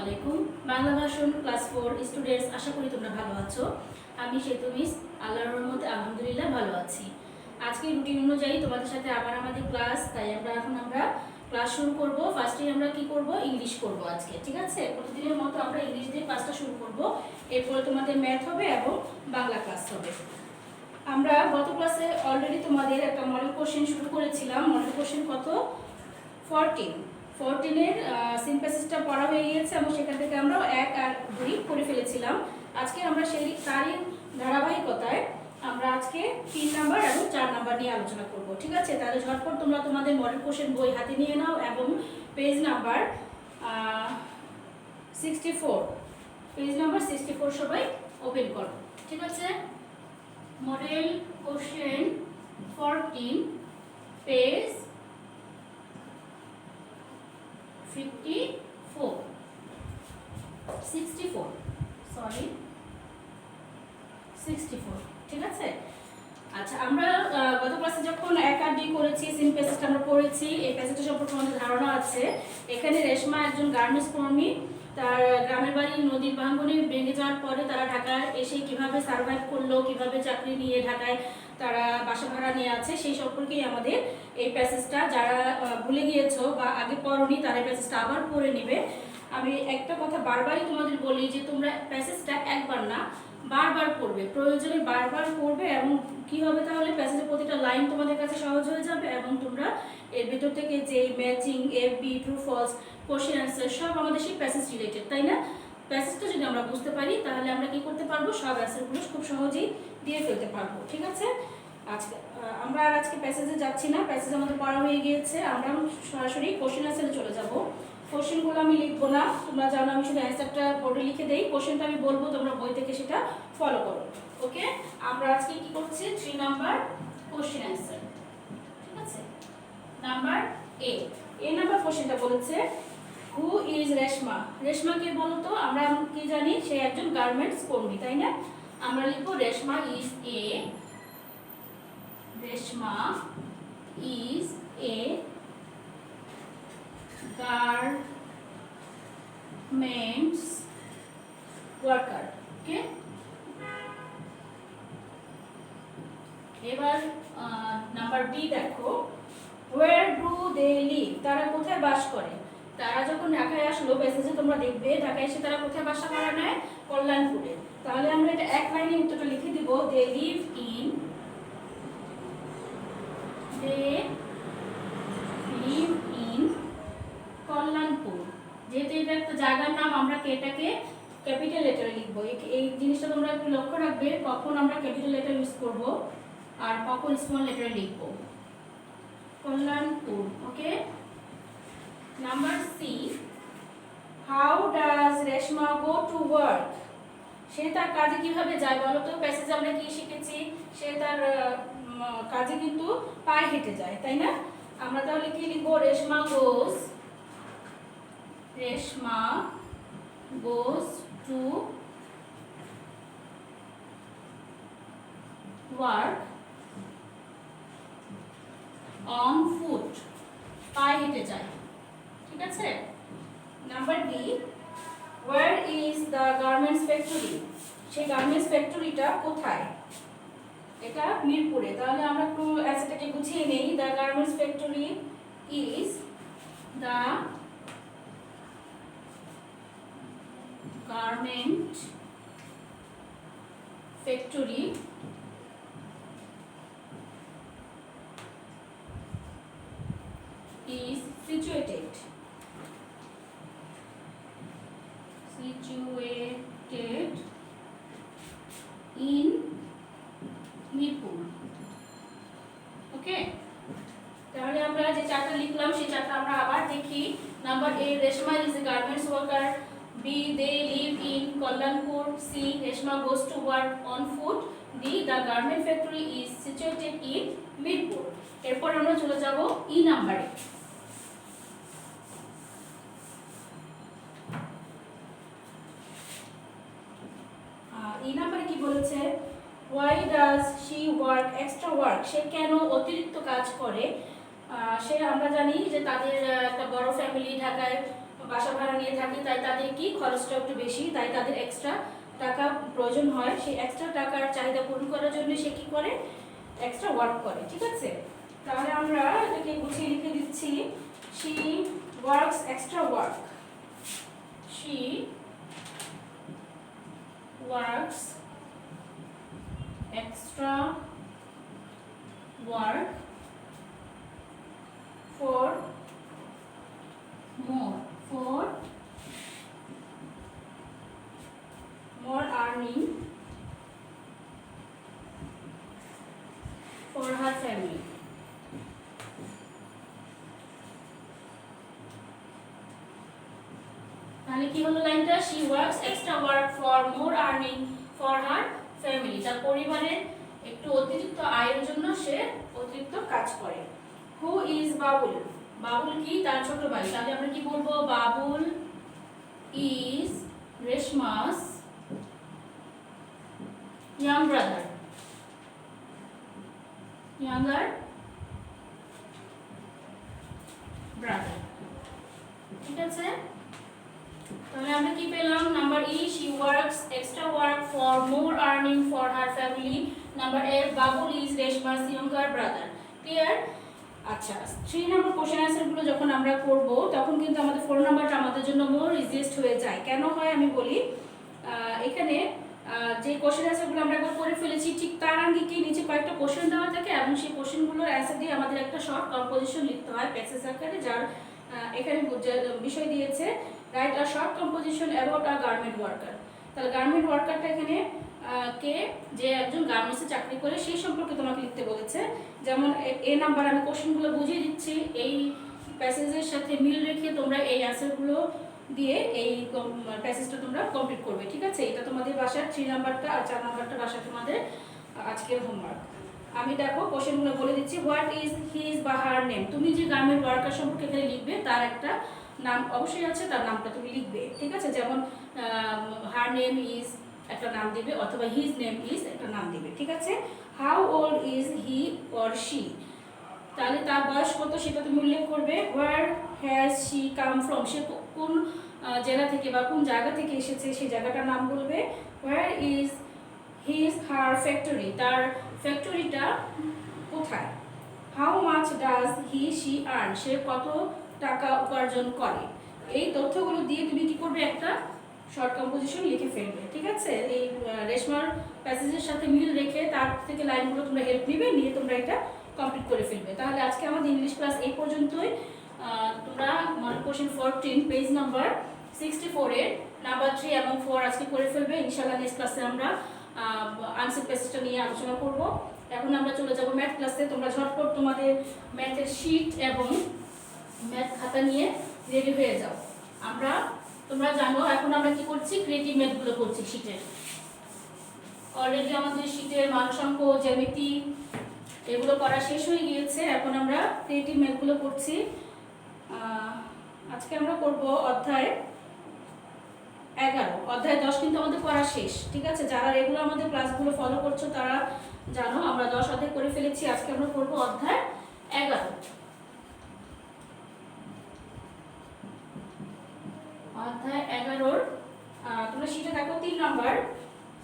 আলাইকুম। বাংলা ভাষণ class 4 students, আশা করি তোমরা ভালো আছো। আমি সেতু মিস, আল্লাহর রহমতে আলহামদুলিল্লাহ ভালো আছি। আজকে রুটিন অনুযায়ী তোমাদের সাথে আবার আমাদের ক্লাস, তাই আমরা ক্লাস শুরু করব। ফার্স্টে আমরা কি করব, ইংলিশ করব আজকে, ঠিক আছে? প্রতিদিনের মতো আমরা ইংলিশ দিয়ে ক্লাসটা শুরু করব। এরপরে তোমাদের ম্যাথ হবে এবং বাংলা ক্লাস হবে। আমরা গত ক্লাসে অলরেডি তোমাদের একটা মডেল কোশ্চেন শুরু করেছিলাম। মডেল কোশ্চেন কত? 14-এর সিনথেসিসটা পড়া হয়ে গিয়েছে এবং সেখান থেকে আমরা 1 আর 2 করে ফেলেছিলাম। আজকে আমরা তারই ধারাবাহিকতায় আমরা আজকে 3 নাম্বার এবং 4 নাম্বার নিয়ে আলোচনা করব, ঠিক আছে? তাহলে ঝটপট তোমরা তোমাদের মডেল কোশ্চেন বই হাতে নিয়ে নাও এবং পেজ নাম্বার 64 সবাই ওপেন করো, ঠিক আছে? মডেল কোশ্চেন 14, পেজ 64, ঠিক আছে? আচ্ছা, আমরা গত ক্লাসে যখন 1 আর 2 করেছি, সিন প্যাসেজটা আমরা পড়েছি। এই প্যাসেজটা সম্পর্কে আমাদের ধারণা আছে। এখানে রেশমা একজন গার্মেন্টস কর্মী, তার গ্রামের বাড়ি নদীর ভাঙনে ভেঙে যাওয়ার পরে তারা ঢাকায় এসে কিভাবে সার্ভাইভ করলো, কিভাবে চাকরি নিয়ে ঢাকায় তারা বাসা ভাড়া নিয়ে আছে, সেই সম্পর্কেই আমাদের এই প্যাসেজটা। যারা ভুলে গিয়েছো বা আগে পড়োনি তারা এই প্যাসেজটা আবার পড়ে নেবে। আমি একটা কথা বারবারই তোমাদের বলি যে তোমরা প্যাসেজটা একবার না বারবার পড়বে, প্রয়োজনে বারবার পড়বে এবং কি হবে তাহলে প্যাসেজের প্রতিটা লাইন তোমাদের কাছে সহজ হয়ে যাবে এবং তোমরা এর ভেতর থেকে যে matching, F B, true false, question answer সব আমাদের সেই প্যাসেজ রিলেটেড, তাই না? প্যাসেজটা যদি আমরা বুঝতে পারি তাহলে আমরা কি করতে পারবো, সব অ্যান্সারগুলো খুব সহজেই দিয়ে ফেলতে পারবো, ঠিক আছে? আমরা আজকে প্যাসেজে যাচ্ছি না, প্যাসেজ আমাদের পড়া হয়ে গিয়েছে। আমরা সরাসরি কোশ্চেন অ্যান্সারে চলে যাব। কোশ্চেনগুলো আমি লিখবো না, তোমরা জানো আমি শুধু অ্যান্সারটা বোর্ডে লিখে দেই। কোশ্চেনটা আমি বলবো, তোমরা বই থেকে সেটা ফলো করো, ওকে? আমরা আজকে কি করছি, 3 নাম্বার কোশ্চেন অ্যান্সার, ঠিক আছে? নাম্বার এ নাম্বার কোশ্চেনটা বলেছে, হু ইজ রেশমা? রেশমা কে বলো তো? আমরা কি জানি, সে একজন গার্মেন্টস কর্মী, তাই না? আমরা লিখবো Reshma is a garments worker, okay? এবার নাম্বার বি দেখো, where do they live? তারা কোথায় বাস করে? তারা যখন ঢাকায় আসলো, মেসেজে তোমরা দেখবে ঢাকায় এসে তারা কোথায় বাসা ভাড়া নেয়, কল্যাণপুরে। তাহলে আমরা এটা এক লাইনে উত্তরটা লিখে দিব, they live in কল্যাণপুর। যেহেতু এটা একটা জায়গার নাম, আমরা এটাকে ক্যাপিটাল লেটারে লিখবো। এই জিনিসটা তোমরা একটু লক্ষ্য রাখবে, কখন আমরা ক্যাপিটাল লেটার ইউজ করব আর কখন স্মল লেটারে লিখবো। Kalyanpur, okay? Number C, how does Reshma go to work? সে তার কাজে কিভাবে যায় বলো তো? প্যাসেজে আমরা কি শিখেছি, সে তার কাজে কিন্তু পায়ে হেঁটে যায়, তাই না? আমরা তাহলে কি লিখবো, Reshma goes to work on foot, পায়ে হেঁটে যায়, ঠিক আছে? Number D, where is the garments factory? সেই গার্মেন্টস ফ্যাক্টরিটা কোথায়? এটা মিরপুরে। তাহলে আমরা একটু অ্যান্সারটাকে গুছিয়ে নেই। The garments factory is the garment factory is situated in Mirpur, okay? তাহলে আমরা যে চারটা লিখলাম সেই চারটা আমরা আবার দেখি। Number A, Reshma is a garments worker. B, they live in Kalyanpur. C, Reshma goes to work on foot. D, the garment factory is situated in Mirpur. এরপর আমরা চলে যাব ই নাম্বারে। ই নাম্বারে কি বলেছে, why does she work extra work? সে কেন অতিরিক্ত কাজ করে? সে, আমরা জানি যে তাদের একটা বড় ফ্যামিলি, ঢাকায় বাসা ভাড়া নিয়ে থাকে, তাই তাদের কি খরচটা একটু বেশি, তাই তাদের এক্সট্রা টাকা প্রয়োজন হয়। সেই এক্সট্রা টাকার চাহিদা পূরণ করার জন্য সে কি করে, এক্সট্রা ওয়ার্ক করে। ঠিক আছে, তাহলে আমরা এটাকে গুছিয়ে লিখে দিচ্ছি, she works extra work, she works extra work for more earning for her family. তাহলে কি হলো লাইনটা, she works extra work for more earning for her family, তার পরিবারের একটু অতিরিক্ত আয়ের জন্য সে অতিরিক্ত কাজ করে। who is বাবুল, বাবুল কি, তার ছোট ভাই। তাহলে আমরা কি বলবো, Babul is Reshma's young brother, younger brother। ঠিক আছে, তাহলে আমরা কি পেলাম, number E she works extra work for more earning for her family, number A Babul is Reshma's younger brother। Clear? আচ্ছা, 3 নম্বর কোশ্চেন আনসার গুলো যখন আমরা করব তখন কিন্তু আমাদের 4 নাম্বারটা আমাদের জন্য মোর ইজিয়েস্ট হয়ে যায়। কেন হয় আমি বলি, এখানে যে কোশ্চেন আনসারগুলো আমরা একবার করে ফেলেছি, ঠিক তার আগে কি নিচে কয়েকটা কোশ্চেন দেওয়া থাকে এবং সেই কোশ্চেনগুলোর অ্যান্সার দিয়ে আমাদের একটা শর্ট কম্পোজিশন লিখতে হয় প্যাসেজ আকারে, যার এখানে বিষয় দিয়েছে write a short composition about a garment worker. তাহলে গার্মেন্ট ওয়ার্কারটা এখানে কে, যে একজন গার্মেন্টসে চাকরি করে সেই সম্পর্কে তোমাকে লিখতে বলেছে। যেমন এ নাম্বার আমি কোশ্চেনগুলো বুঝিয়ে দিচ্ছি, এই প্যাসেজের সাথে মিল রেখে তোমরা এই অ্যান্সারগুলো দিয়ে এই প্যাসেজটা তোমরা কমপ্লিট করবে। ঠিক আছে, এটা তোমাদের বাসার 3 নাম্বারটা আর 4 নাম্বারটা বাসা তোমাদের আজকের হোমওয়ার্ক। আমি দেখো কোশ্চেনগুলো বলে দিচ্ছি। হোয়াট ইজ হিজ বা হার নেম, তুমি যে গার্মেন্ট ওয়ার্কার সম্পর্কে এখানে লিখবে তার একটা নাম অবশ্যই আছে, তার নামটা তুমি লিখবে। ঠিক আছে, যেমন হার নেম ইজ একটা নাম দিবে, অথবা হিজ নেম ইজ একটা নাম দিবে। ঠিক আছে, how old is he or she, তাহলে তার বয়স কত সেটা তুমি উল্লেখ করবে। Where has she come from, সে কোন জেলা থেকে বা কোন জায়গা থেকে এসেছে সেই জায়গাটার নাম বলবে। Where is his her factory, তার ফ্যাক্টরিটা কোথায়। How much does he she earn, সে কত টাকা উপার্জন করে। এই তথ্যগুলো দিয়ে তুমি কি করবে, একটা শর্ট কম্পোজিশন লিখে ফেলবে। ঠিক আছে, এই রেশমার প্যাসেজের সাথে মিল রেখে তার থেকে লাইনগুলো তোমরা হেল্প নিবে, নিয়ে তোমরা এটা কমপ্লিট করে ফেলবে। তাহলে আজকে আমাদের ইংলিশ ক্লাস এই পর্যন্তই। তোমরা মডেল কোশ্চেন 14 পেজ নাম্বার 64 এর নাম্বার 3 এবং 4 আজকে করে ফেলবে। ইনশাআল্লাহ নেক্সট ক্লাসে আমরা আনসার প্যাসেজটা নিয়ে আলোচনা করব। এখন আমরা চলে যাব ম্যাথ ক্লাসে। তোমরা ঝটপট তোমাদের ম্যাথের শীট এবং ম্যাথ খাতা নিয়ে রেডি হয়ে যাও। তোমরা জানো এখন আমরা কি করছি, ক্রিয়েটিভ ম্যাথগুলো করছি শীটের। অলরেডি আমাদের শীটের মানসংখ্য, জ্যামিতি এগুলো করা শেষ হয়ে গিয়েছে। এখন আমরা ক্রিয়েটিভ ম্যাথগুলো করছি। আজকে আমরা করব অধ্যায় 11। অধ্যায় 10 কিন্তু আমাদের করা শেষ। ঠিক আছে, যারা রেগুলার আমাদের ক্লাসগুলো ফলো করছো তারা জানো আমরা 10 অধ্যায় করে ফেলেছি। আজকে আমরা করব অধ্যায় 11। অধ্যায় 11 তোমরা শীটে দেখো 3 নাম্বার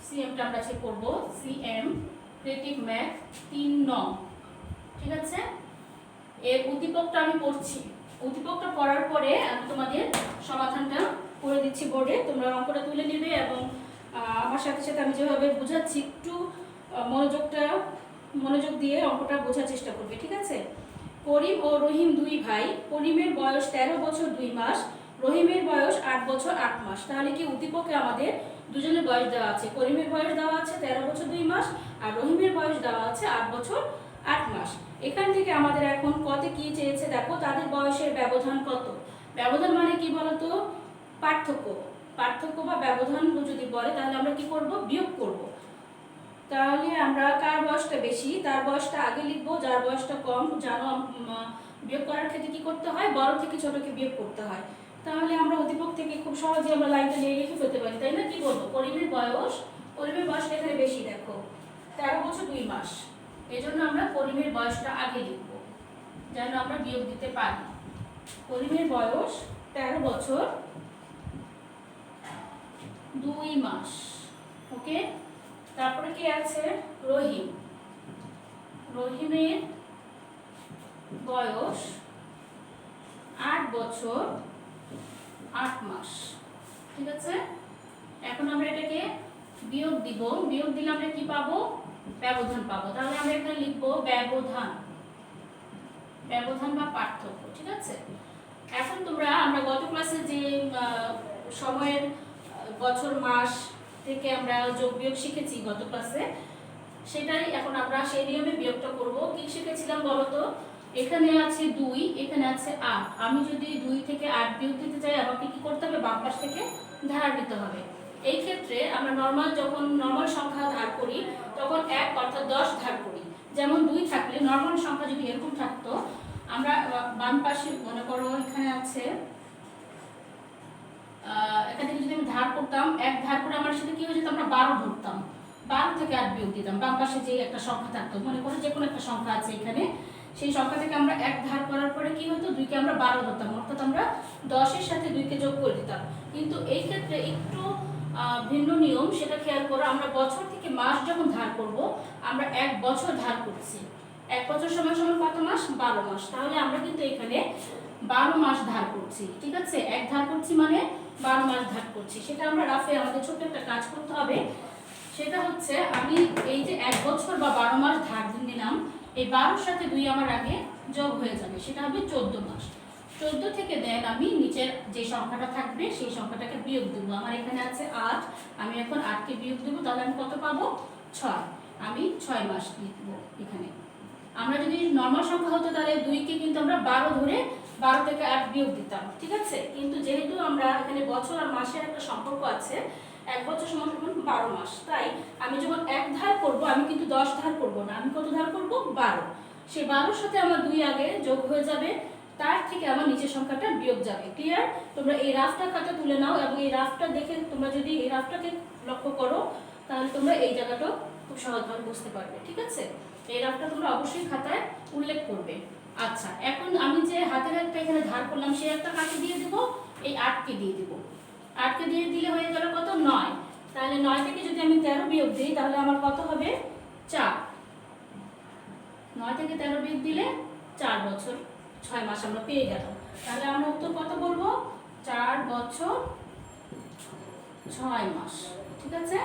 সিএমটা আমরা চেক করব। সিএম ক্রিয়েটিভ ম্যাথ 3 নং। ঠিক আছে, এর উদ্দীপকটা আমি পড়ছি। উদ্দীপকটা পড়ার পরে আমি তোমাদের সমাধানটা করে দিচ্ছি বোর্ডে, তোমরা অঙ্কটা তুলে নেবে এবং আমার সাথে সাথে আমি যেভাবে বোঝাচ্ছি একটু মনোযোগ দিয়ে অঙ্কটা বোঝার চেষ্টা করবে। ঠিক আছে, করিম ও রহিম 2 ভাই। করিমের বয়স 13 বছর 2 মাস, রহিমের বয়স 8 বছর 8 মাস। তাহলে কি উদ্দীপকে আমাদের দুজনের বয়স দেওয়া আছে। করিমের বয়স দেওয়া আছে 13 বছর 2 মাস আর রহিমের বয়স দেওয়া আছে 8 বছর 8 মাস। এখান থেকে আমাদের এখন কতে কি চেয়েছে দেখো, তাদের বয়সের ব্যবধান কত। ব্যবধান মানে কি বলতো, পার্থক্য বা ব্যবধান যদি বলে তাহলে আমরা কি করব, বিয়োগ করব। তাহলে আমরা কার বয়সটা বেশি তার বয়সটা আগে লিখবো, যার বয়সটা কম জানো বিয়োগ করার ক্ষেত্রে কি করতে হয়, বড় থেকে ছোটকে বিয়োগ করতে হয়। তাহলে আমরা উদ্দীপক থেকে খুব সহজে আমরা লাইনটা নিয়ে লিখে ফেলতে পারি, তাই না। কি বলবো, করিমের বয়সটা এখানে বেশি, দেখো 13 বছর 2 মাস। এজন্য আমরা করিমের বয়সটা আগে লিখব যেন আমরা বিয়োগ দিতে পারি। করিমের বয়স 13 বছর 2 মাস। ওকে, তারপরে কি আছে? রহিম। রহিমের বয়স 8 বছর 8 মাস। ঠিক আছে, এখন আমরা এটাকে বিয়োগ দিব। বিয়োগ দিলে আমরা কি পাবো? ব্যবধান পাবো। তাহলে আমরা এখানে লিখবো ব্যবধান, ব্যবধান বা পার্থক্য। ঠিক আছে, এখন আমরা গত ক্লাসে যে সময়ের বছর মাস থেকে আমরা যোগ বিয়োগ শিখেছি গত ক্লাসে, সেটাই এখন আমরা সেই নিয়মে বিয়োগটা করব। কি শিখেছিলাম বলো তো? এখানে আছে 2, এখানে আছে 8। আমি যদি 2 থেকে 8 বিয়োগ দিতে চাই, আমাকে কি করতে হবে? বাম পাশ থেকে ধার নিতে হবে। এই ক্ষেত্রে আমরা যখন নরমাল সংখ্যা ধার করি, তখন 1 অর্থাৎ 10 ধার করি। যেমন 2 থাকলে, নরমাল সংখ্যা যদি এরকম থাকতো, আমরা বাম পাশে মনে করো এখানে আছে, এখান থেকে যদি আমি ধার করতাম, 1 ধার করে আমার সাথে কি হয়ে যেত? আমরা 12 ধরতাম। 12 থেকে 8 বিয়োগ দিতাম। বাম পাশে যে একটা সংখ্যা থাকতো, মনে করো যে কোনো একটা সংখ্যা আছে এখানে, সেই সংখ্যা থেকে আমরা 1 ধার করার পরে কি হতো? 2 কে আমরা 12 ধরতাম, অর্থাৎ আমরা 10 এর সাথে 2 কে যোগ করে দিতাম। কিন্তু এই ক্ষেত্রে একটু ভিন্ন নিয়ম, সেটা খেয়াল করো। আমরা বছর থেকে মাস যখন ধার করব, আমরা 1 বছর ধার করছি। 1 বছর সমান সমান কত মাস? 12 মাস। তাহলে আমরা কিন্তু এখানে 12 মাস ধার করছি। ঠিক আছে, 1 ধার করছি মানে 12 মাস ধার করছি। সেটা আমরা রাফে আমাদের ছোট্ট একটা কাজ করতে হবে। সেটা হচ্ছে, আমি এই যে 1 বছর বা 12 মাস ধার দিলাম, এই 12 সাথে 2 আমার আগে যোগ হয়ে যাবে, সেটা হবে 14 মাস। 14 থেকে দেন আমি নিচের যে সংখ্যাটা থাকবে সেই সংখ্যাটাকে বিয়োগ দেবো। আমার এখানে আছে 8, আমি এখন 8 কে বিয়োগ দেবো, তাহলে আমি কত পাবো? 6। আমি 6 মাস লিখবো এখানে। আমরা যদি নরমাল সংখ্যা হতো, তাহলে 2 কে কিন্তু আমরা 12 ধরে 12 থেকে 8 বিয়োগ দিতাম। ঠিক আছে, কিন্তু যেহেতু আমরা এখানে বছর আর মাসের একটা সম্পর্ক আছে, 1 বছর সমান সমান 12 মাস, তাই আমি যখন 1 ধার করব, আমি কিন্তু 10 ধার করব না, আমি কত ধার করব? 12। সেই 12 সাথে আমার 2 আগে যোগ হয়ে যাবে, তার থেকে আমার নিচের সংখ্যাটা বিয়োগ যাবে। ক্লিয়ার? তোমরা এই রাফটা খাতা তুলে নাও, এবং এই রাফটা দেখে তোমরা যদি এই রাফটাকে লক্ষ্য করো, তাহলে তোমরা এই জায়গাটাও খুব সহজভাবে বুঝতে পারবে। ঠিক আছে, এই রাফটা তোমরা অবশ্যই খাতায় উল্লেখ করবে। আচ্ছা, এখন আমি যে হাতের একটা এখানে ধার করলাম, সেই একটা কাকে দিয়ে দেব? এই 8 কে দিয়ে দেব। 8 কে দিয়ে দিলে হয়ে গেল কত? 9। তাহলে 9 থেকে যদি আমি 13 বিয়োগ দিই, তাহলে আমার কত হবে? 4। 9 থেকে 13 বিয়োগ দিলে 4 বছর 6 মাস আমরা পেয়ে গেলাম। তাহলে আমরা উত্তর কত বলবো? 4 বছর 6 মাস। ঠিক আছে,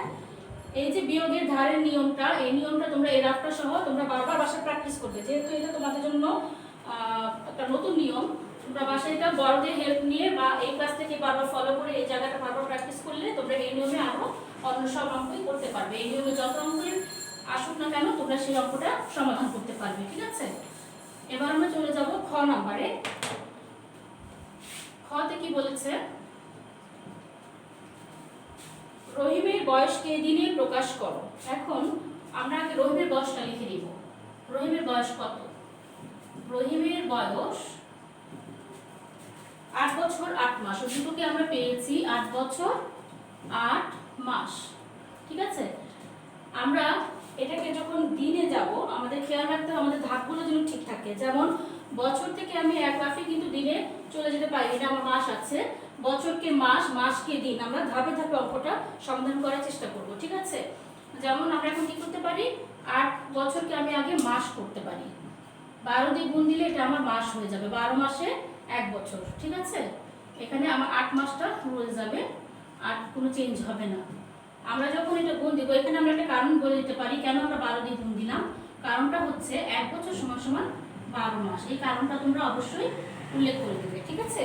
এই যে বিয়োগের ধারের নিয়মটা, এই নিয়মটা তোমরা এই রাফটা সহ তোমরা বারবার বাসায় প্র্যাকটিস করবে। যেহেতু এটা তোমাদের জন্য একটা নতুন নিয়ম, তোমরা বাসায় এটা বড়দের হেল্প নিয়ে বা এই ক্লাস থেকে বারবার ফলো করে এই জায়গাটা বারবার প্র্যাকটিস করলে তোমরা এই নিয়মে আরো অন্য সব অঙ্কই করতে পারবে। এই নিয়মে যত অঙ্কই আসুক না কেন, তোমরা সেই অঙ্কটা সমাধান করতে পারবে। ঠিক আছে, এবার আমরা চলে যাব খ নাম্বারে। খতে কি বলেছে? রহিমের বয়সকে দিনে প্রকাশ করো। এখন আমরা আগে রহিমের বয়সটা লিখে নিব। রহিমের বয়স কত? রহিমের বয়স 8 বছর 8 মাস। ওই দুটোকে আমরা পেয়েছি 8 বছর 8 মাস। ঠিক আছে, আমরা এটাকে যখন দিনে যাব, আমাদের খেয়াল রাখতে হবে আমাদের ধাপগুলো যেন ঠিক থাকে। যেমন বছর থেকে আমি এক লাফে কিন্তু দিনে চলে যেতে পারি, এটা আমার মাস আছে। বছরকে মাস, মাসকে দিন, আমরা ধাপে ধাপে অঙ্কটা সমাধান করার চেষ্টা করব। ঠিক আছে, যেমন আমরা এখন কি করতে পারি? 8 বছরকে আমি আগে মাস করতে পারি। 12 দিয়ে গুণ দিলে এটা আমার মাস হয়ে যাবে। 12 মাসে 1 বছর। ঠিক আছে, এখানে আমার 8 মাসটা রয়ে যাবে, আর কোনো চেঞ্জ হবে না। আমরা যখন এটা গুণ দিব, এখানে আমরা একটা কারণ বলে দিতে পারি কেন আমরা 12 দিয়ে গুণ দিলাম। কারণটা হচ্ছে 1 বছর সমান সমান 12 মাস। এই কারণটা তোমরা অবশ্যই উল্লেখ করে দেবে। ঠিক আছে,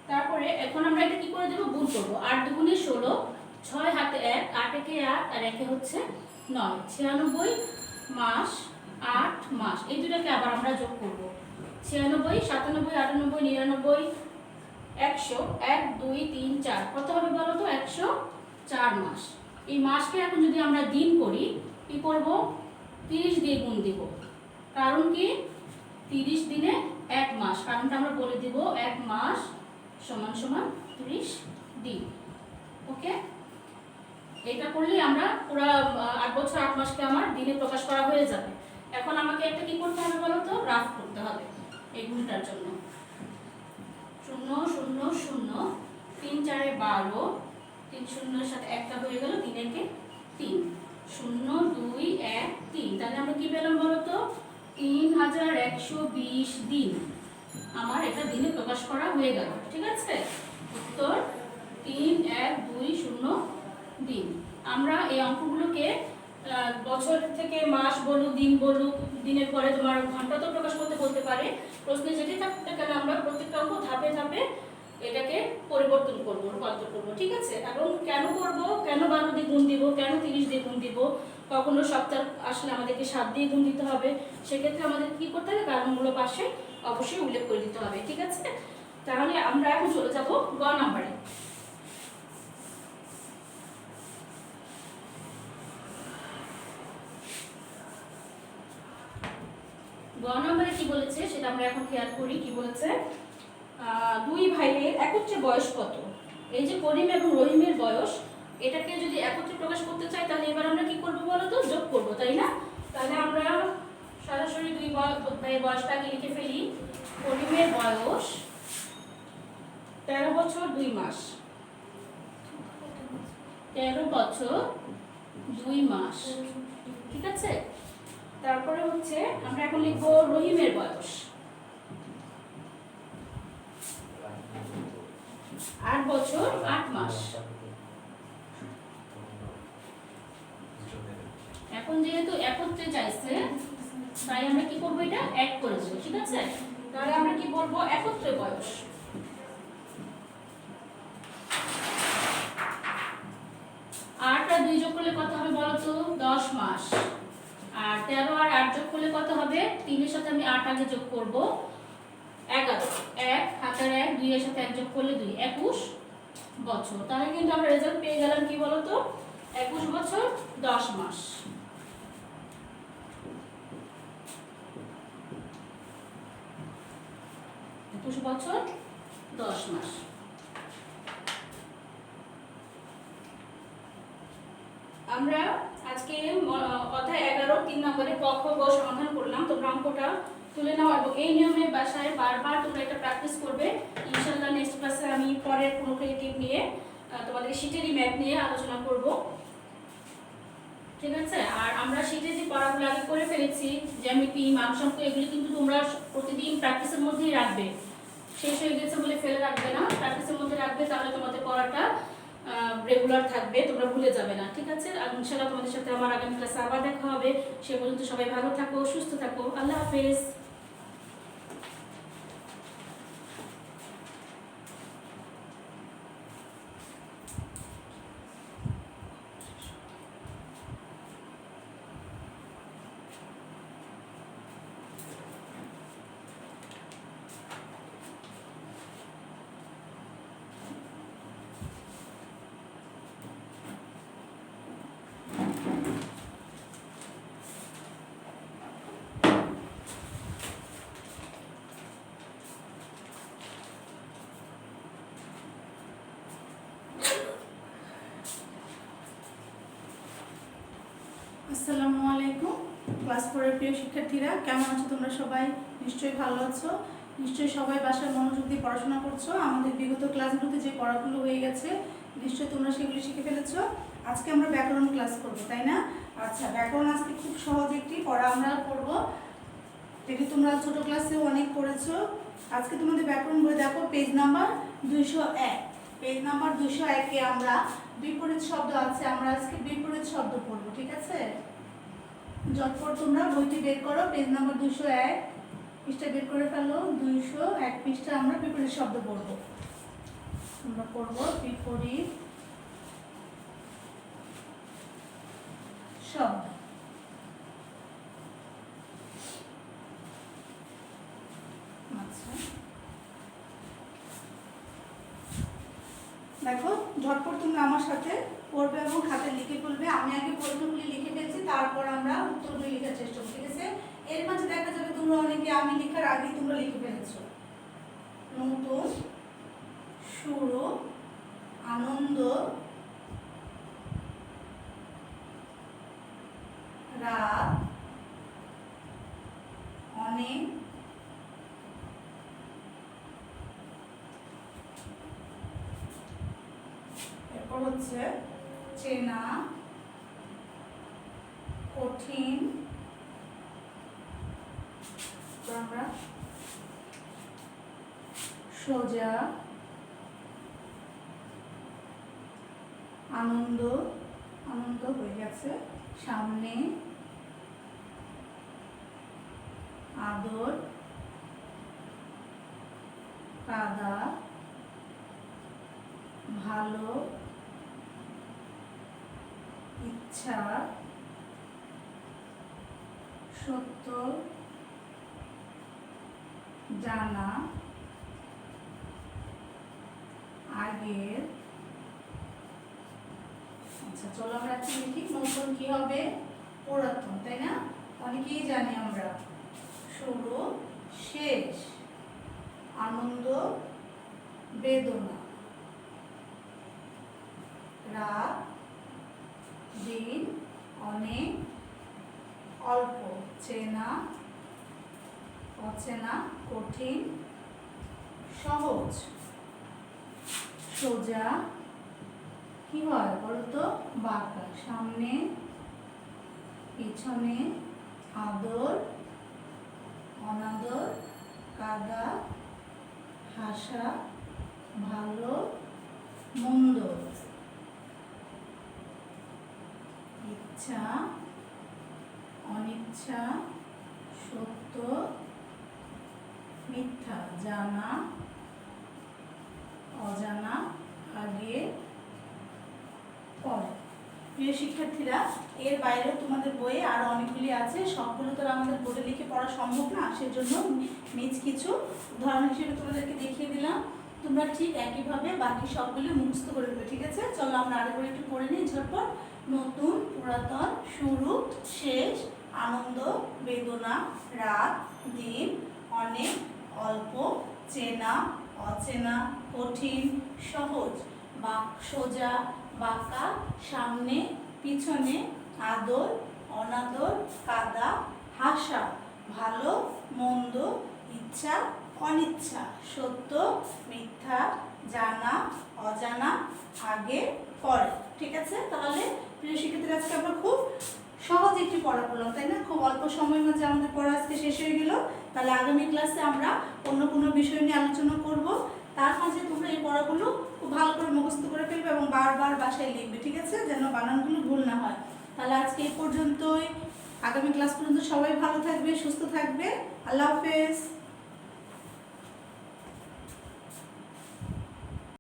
তারপরে এখন আমরা এটা কি করে দেব? গুণ করব। 8 দুগুণে 16, 6 হাতে 1, 8 একে 8 আর 1 হচ্ছে 9। 96 মাস 8 মাস, এই দুটাকে আবার আমরা যোগ করব। 96, 97, 98, 99, 100, 1 2 3 4, কত হবে বলো তো? 104 মাস। এই মাসকে এখন যদি আমরা দিন করি, কি করব? 30 দিয়ে গুণ দেব। কারণ কি? 30 দিনে 1 মাস। কারণটা আমরা বলে দিব, 1 মাস সমান সমান 30 দিন। ওকে, এটা করলে আমরা পুরো 8 বছর 8 মাসকে আমার দিনে প্রকাশ করা হয়ে যাবে। এখন আমাকে একটা কি করতে হবে বলো তো, রাফ করতে হবে এই গুণটার জন্য। 0 0 0 3 4 12, 3 0 এর সাথে একটা হয়ে গেল, 3 একে 3, 0 2 1 3। তাহলে আমরা কি পেলাম বলো তো, 3120 দিন আমার এটা দিনে প্রকাশ করা হয়ে গেল। ঠিক আছে, উত্তর 3120 দিন। আমরা এই অঙ্কগুলোকে বছর থেকে মাস বলুক, দিন বলুক, দিনের পরে তোমার ঘন্টা তো প্রকাশ করতে বলতে পারে। প্রশ্নে যেটি থাকতে গেলে আমরা প্রত্যেকটা অঙ্ক ধাপে ধাপে এটাকে পরিবর্তন করব, রূপান্তর করব। ঠিক আছে, এবং কেন করব, কেন 12 দিয়ে গুণ দিব, কেন 30 দিয়ে গুণ দিব, কখনো সপ্তাহ আসলে আমাদেরকে 7 দিয়ে গুণ দিতে হবে, সেক্ষেত্রে আমাদের কি করতে হবে, কারণগুলো পাশে অবশ্যই উল্লেখ করে দিতে হবে। ঠিক আছে, তাহলে আমরা এখন চলে যাব গ নাম্বারে। গ নম্বরে কি বলেছে সেটা আমরা এখন খেয়াল করি। কি বলেছে, দুই ভাইয়ের একত্রে বয়স কত। এই যে করিম এবং রহিমের বয়স, এটাকে যদি একত্রে প্রকাশ করতে চাই তাহলে এবার আমরা কি করব বলো তো, যোগ করব, তাই না? তাহলে আমরা সরাসরি দুই ভাইয়ের বয়সটাকে লিখে ফেলি। করিমের বয়স 13 বছর 2 মাস, 13 বছর 2 মাস। ঠিক আছে, তারপরে হচ্ছে আমরা এখন লিখবো রহিমের বয়স 8 বছর 8 মাস। এখন যেহেতু একত্রে চাইছে তাই আমরা কি করবো, এটা এক করে দেবো। ঠিক আছে, তাহলে আমরা কি বলবো, একত্রে বয়স। 8 আর 2 যোগ করলে কত হবে বলো তো, 10 মাস। আর 13 আর 8 যোগ করলে কত হবে, 3 এর সাথে আমি 8 আগে যোগ করব, 11, 1 হাতের 1, 2 এর সাথে 1 যোগ করলে 2, 21 বছর। তাহলে কিন্তু আমরা রেজাল্ট পেয়ে গেলাম কি বলো তো, 21 বছর 10 মাস। বছর 10 মাস। আমরা আজকে অধ্যায় 11 3 নম্বরে ক খ গ সমাধান করলাম। তোমরা অঙ্কটা তুলে নাও এবং এই নিয়মে বাসায় বারবার তোমরা এটা প্র্যাকটিস করবে। ইনশাআল্লাহ নেক্সট ক্লাসে আমি পরের কোনো ক্রিয়েটিভ নিয়ে তোমাদের শীটেরই ম্যাথ নিয়ে আলোচনা করব। ঠিক আছে, আর আমরা শীটে যে পড়াগুলো আগে করে ফেলেছি, জ্যামিতি, মানসংখ্যা, এগুলো কিন্তু তোমরা প্রতিদিন প্র্যাকটিসের মধ্যেই রাখবে। শেষ হয়ে গেছে বলে ফেলে রাখবে না, প্র্যাকটিসের মধ্যে রাখবে, তাহলে তোমাদের পড়াটা রেগুলার থাকবে, তোমরা ভুলে যাবে না। ঠিক আছে, আর ইনশাআল্লাহ তোমাদের সাথে আমার আগামী ক্লাসে আবার দেখা হবে। সে পর্যন্ত সবাই ভালো থাকো, সুস্থ থাকো। আল্লাহ হাফেজ। আসসালামু আলাইকুম। ক্লাস 4 এর প্রিয় শিক্ষার্থীরা, কেমন আছো তোমরা সবাই? নিশ্চয়ই ভালো আছো। নিশ্চয়ই সবাই বাসায় মনোযোগ দিয়ে পড়াশোনা করছো। আমাদের বিগত ক্লাসগুলোতে যে পড়াগুলো হয়ে গেছে নিশ্চয়ই তোমরা সেগুলো শিখে ফেলেছো। আজকে আমরা ব্যাকরণ ক্লাস করব, তাই না? আচ্ছা, ব্যাকরণ আজকে খুব সহজ একটি পড়া আমরা পড়ব, যেটি তোমরা ছোট ক্লাসেও অনেক পড়েছো। আজকে তোমাদের ব্যাকরণ বই দেখো পেজ নাম্বার 201। পেজ নাম্বার 201-এ আমরা বিপরীত শব্দ আছে, আমরা আজকে বিপরীত শব্দ পড়বো। ঠিক আছে, যতক্ষণ তোমরা বইটি বের করো, পেজ নাম্বার 201 পৃষ্ঠা বের করে ফেলো। 201 পৃষ্ঠা আমরা বিপরীত শব্দ পড়বো। আমরা পড়বো বিপরীত শব্দ। আচ্ছা, দেখো ঝটপট তোমরা আমার সাথে পড়বে এবং খাতে লিখে ফেলবে। আমি আগে প্রশ্নগুলি লিখে ফেলছি, তারপর আমরা উত্তরগুলি লেখার চেষ্টা করব। ঠিক আছে, এর মাঝে দেখা যাবে তোমরা অনেকে আমি লেখার আগেই তোমরা লিখে ফেলেছো। নতুন, শুরু, আনন্দ, তারপর হচ্ছে চেনা, কঠিন, আমরা সোজা, আনন্দ, আনন্দ হয়ে গেছে, সামনে, আদর, কাদা, ভালো, ইচ্ছা, সত্য, জানা, আগের। আচ্ছা চলো আমরা একটু লিখি। নতুন কি হবে? পুরাতন, তাই না? অনেকেই জানি আমরা। শুরু, শেষ, আনন্দ, বেদনা, রাত, দিন, অনেক, অল্প, চেনা, অচেনা, কঠিন, সহজ, সোজা, কি হয় বলো তো? বাঁকা, সামনে, পিছনে, আদর, অনাদর, কাদা, হাসা, ভালো, মন্দ, ইচ্ছা, অনিচ্ছা, সত্য, মিথ্যা, জানা, অজানা, আগে, পরে। প্রিয় শিক্ষার্থীরা, এর বাইরেও তোমাদের বইয়ে আরো অনেকগুলি আছে, সবগুলো তো আমাদের বোর্ডে লিখে পড়া সম্ভব না, সেজন্য নিজ কিছু উদাহরণ হিসেবে তোমাদেরকে দেখিয়ে দিলাম। তোমরা ঠিক একইভাবে বাকি সবগুলো মুখস্থ করে দেবে, ঠিক আছে? চলো আমরা আরেকবার একটু পড়ে নিই ঝটপট। নতুন, পুরাতন, শুরু, শেষ, আনন্দ, বেদনা, রাত, দিন, অনেক, অল্প, চেনা, অচেনা, কঠিন, সহজ, সোজা, বাঁকা, সামনে, পিছনে, আদর, অনাদর, কাদা, হাসা, ভালো, মন্দ, ইচ্ছা, অনিচ্ছা, সত্য, মিথ্যা, জানা, অজানা, আগে, পরে। ঠিক আছে? তাহলে প্রিয় শিক্ষার্থীরা, আজকে আমরা খুব সহজ একটি পড়া পড়লাম, তাই না? খুব অল্প সময়ের মধ্যে আমাদের পড়া আজকে শেষ হয়ে গেল। তাহলে আগামী ক্লাসে আমরা অন্য কোনো বিষয় নিয়ে আলোচনা করব। তার মাঝে তোমরা এই পড়াগুলো খুব ভালো করে মুখস্থ করে ফেলবে এবং বারবার বাসায় লিখবে, ঠিক আছে? যেন বানানগুলো ভুল না হয়। তাহলে আজকে এই পর্যন্তই। আগামী ক্লাস পর্যন্ত সবাই ভালো থাকবে, সুস্থ থাকবে। আল্লাহ হাফেজ।